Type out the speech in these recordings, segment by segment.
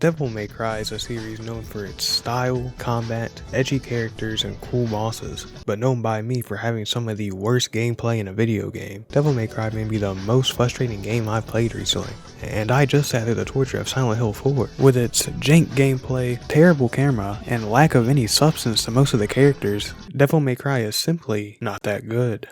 Devil May Cry is a series known for its style, combat, edgy characters, and cool bosses, but known by me for having some of the worst gameplay in a video game. Devil May Cry may be the most frustrating game I've played recently, and I just sat through the torture of Silent Hill 4. With its jank gameplay, terrible camera, and lack of any substance to most of the characters, Devil May Cry is simply not that good.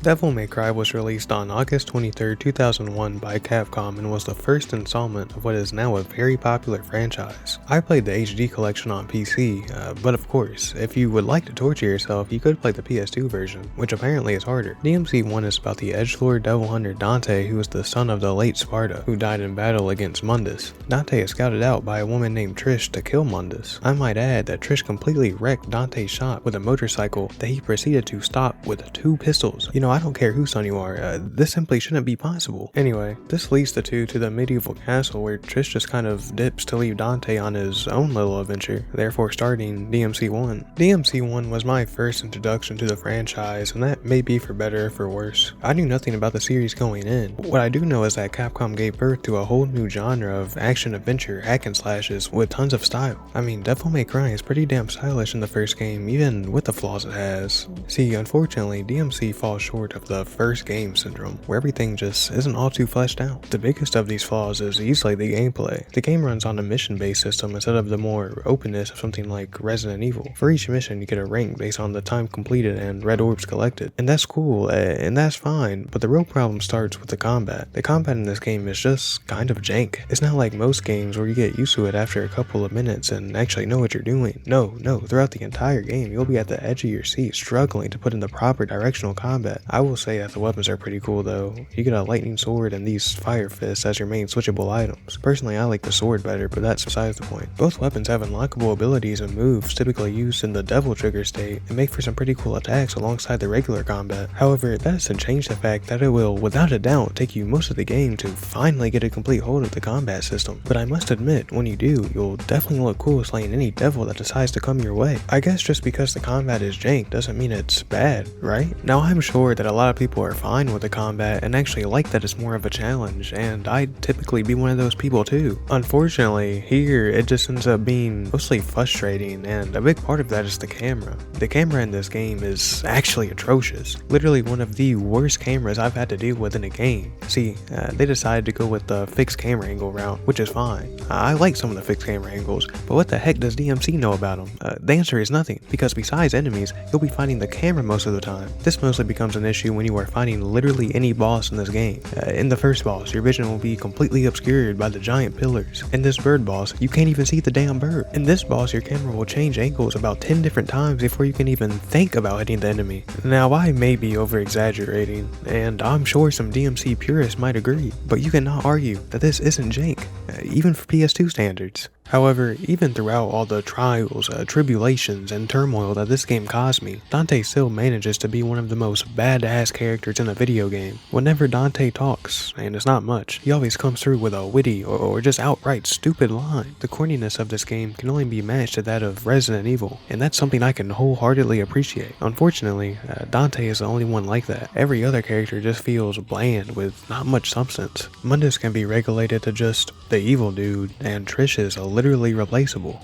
Devil May Cry was released on August 23, 2001 by Capcom and was the first installment of what is now a very popular franchise. I played the HD collection on PC, but of course, if you would like to torture yourself, you could play the PS2 version, which apparently is harder. DMC1 is about the edgelord devil hunter Dante, who is the son of the late Sparta, who died in battle against Mundus. Dante is scouted out by a woman named Trish to kill Mundus. I might add that Trish completely wrecked Dante's shot with a motorcycle that he proceeded to stop with 2 pistols. You know, I don't care whose son you are, this simply shouldn't be possible. Anyway, this leads the two to the medieval castle where Trish just kind of dips to leave Dante on his own little adventure, therefore starting DMC1. DMC1 was my first introduction to the franchise, and that may be for better or for worse. I knew nothing about the series going in. What I do know is that Capcom gave birth to a whole new genre of action-adventure hack and slashes with tons of style. I mean, Devil May Cry is pretty damn stylish in the first game, even with the flaws it has. See, unfortunately, DMC falls short of the first game syndrome, where everything just isn't all too fleshed out. The biggest of these flaws is easily the gameplay. The game runs on a mission-based system instead of the more openness of something like Resident Evil. For each mission, you get a rank based on the time completed and red orbs collected. And that's cool, and that's fine, but the real problem starts with the combat. The combat in this game is just kind of jank. It's not like most games where you get used to it after a couple of minutes and actually know what you're doing. No, throughout the entire game, you'll be at the edge of your seat struggling to put in the proper directional combat. I will say that the weapons are pretty cool though. You get a lightning sword and these fire fists as your main switchable items. Personally, I like the sword better, but that's besides the point. Both weapons have unlockable abilities and moves typically used in the devil trigger state and make for some pretty cool attacks alongside the regular combat. However, that doesn't change the fact that it will, without a doubt, take you most of the game to finally get a complete hold of the combat system. But I must admit, when you do, you'll definitely look cool slaying any devil that decides to come your way. I guess just because the combat is jank doesn't mean it's bad, right? Now I'm sure that a lot of people are fine with the combat and actually like that it's more of a challenge, and I'd typically be one of those people too. Unfortunately, here it just ends up being mostly frustrating, and a big part of that is the camera. The camera in this game is actually atrocious. Literally one of the worst cameras I've had to deal with in a game. See, they decided to go with the fixed camera angle route, which is fine. I like some of the fixed camera angles, but what the heck does DMC know about them? The answer is nothing, because besides enemies, you'll be fighting the camera most of the time. This mostly becomes an issue when you are fighting literally any boss in this game. In the first boss, your vision will be completely obscured by the giant pillars. In this bird boss, you can't even see the damn bird. In this boss, your camera will change angles about 10 different times before you can even think about hitting the enemy. Now, I may be over exaggerating, and I'm sure some DMC purists might agree, but you cannot argue that this isn't jank, even for PS2 standards. However, even throughout all the trials, tribulations, and turmoil that this game caused me, Dante still manages to be one of the most badass characters in a video game. Whenever Dante talks, and it's not much, he always comes through with a witty or just outright stupid line. The corniness of this game can only be matched to that of Resident Evil, and that's something I can wholeheartedly appreciate. Unfortunately, Dante is the only one like that. Every other character just feels bland with not much substance. Mundus can be regulated to just the evil dude, and Trish is literally replaceable.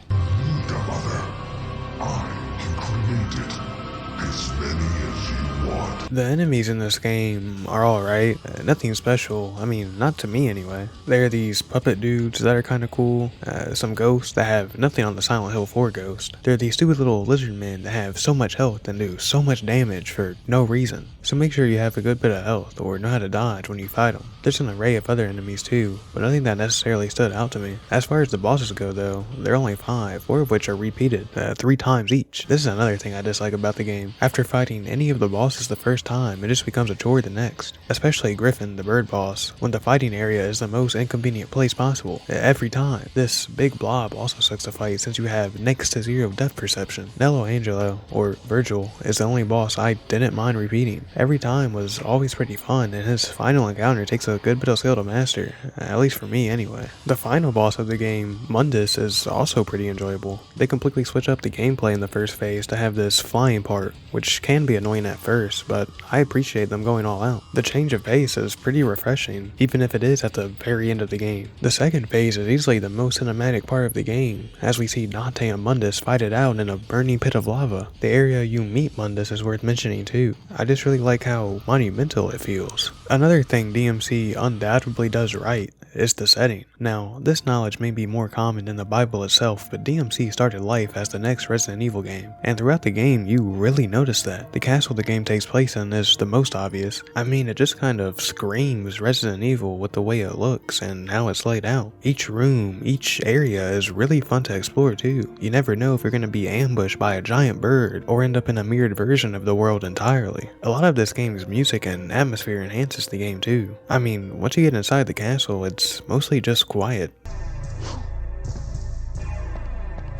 The enemies in this game are alright, nothing special, I mean, not to me anyway. There are these puppet dudes that are kinda cool, some ghosts that have nothing on the Silent Hill 4 ghost. There are these stupid little lizard men that have so much health and do so much damage for no reason. So make sure you have a good bit of health or know how to dodge when you fight them. There's an array of other enemies too, but nothing that necessarily stood out to me. As far as the bosses go though, there are only 5, 4 of which are repeated, 3 times each. This is another thing I dislike about the game. After fighting any of the bosses the first first time, it just becomes a chore the next. Especially Griffin, the bird boss, when the fighting area is the most inconvenient place possible. Every time. This big blob also sucks to fight since you have next to zero depth perception. Nello Angelo, or Virgil, is the only boss I didn't mind repeating. Every time was always pretty fun, and his final encounter takes a good bit of skill to master, at least for me anyway. The final boss of the game, Mundus, is also pretty enjoyable. They completely switch up the gameplay in the first phase to have this flying part, which can be annoying at first, but I appreciate them going all out. The change of pace is pretty refreshing, even if it is at the very end of the game. The second phase is easily the most cinematic part of the game, as we see Dante and Mundus fight it out in a burning pit of lava. The area you meet Mundus is worth mentioning too. I just really like how monumental it feels. Another thing DMC undoubtedly does right is the setting. Now, this knowledge may be more common in the Bible itself, but DMC started life as the next Resident Evil game, and throughout the game you really notice that. The castle the game takes place in is the most obvious. I mean, it just kind of screams Resident Evil with the way it looks and how it's laid out. Each room, each area is really fun to explore too. You never know if you're going to be ambushed by a giant bird or end up in a mirrored version of the world entirely. A lot of this game's music and atmosphere enhances the game too. I mean, once you get inside the castle, it's mostly just quiet.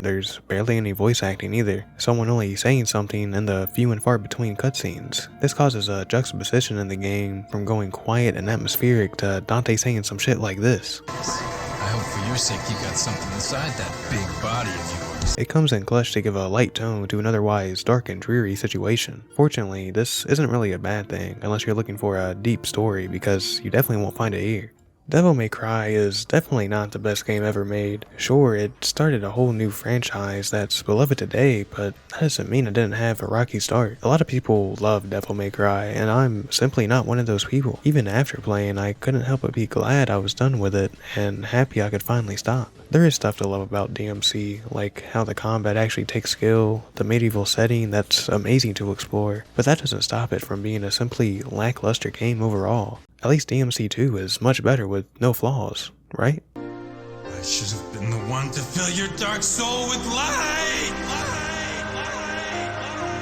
There's barely any voice acting either, someone only saying something in the few and far between cutscenes. This causes a juxtaposition in the game from going quiet and atmospheric to Dante saying some shit like this. I hope for your sake you got something inside that big body of yours. It comes in clutch to give a light tone to an otherwise dark and dreary situation. Fortunately, this isn't really a bad thing unless you're looking for a deep story, because you definitely won't find it here. Devil May Cry is definitely not the best game ever made. Sure, it started a whole new franchise that's beloved today, but that doesn't mean it didn't have a rocky start. A lot of people love Devil May Cry, and I'm simply not one of those people. Even after playing, I couldn't help but be glad I was done with it, and happy I could finally stop. There is stuff to love about DMC, like how the combat actually takes skill, the medieval setting that's amazing to explore, but that doesn't stop it from being a simply lackluster game overall. At least DMC 2 is much better with no flaws, right? I should have been the one to fill your dark soul with light!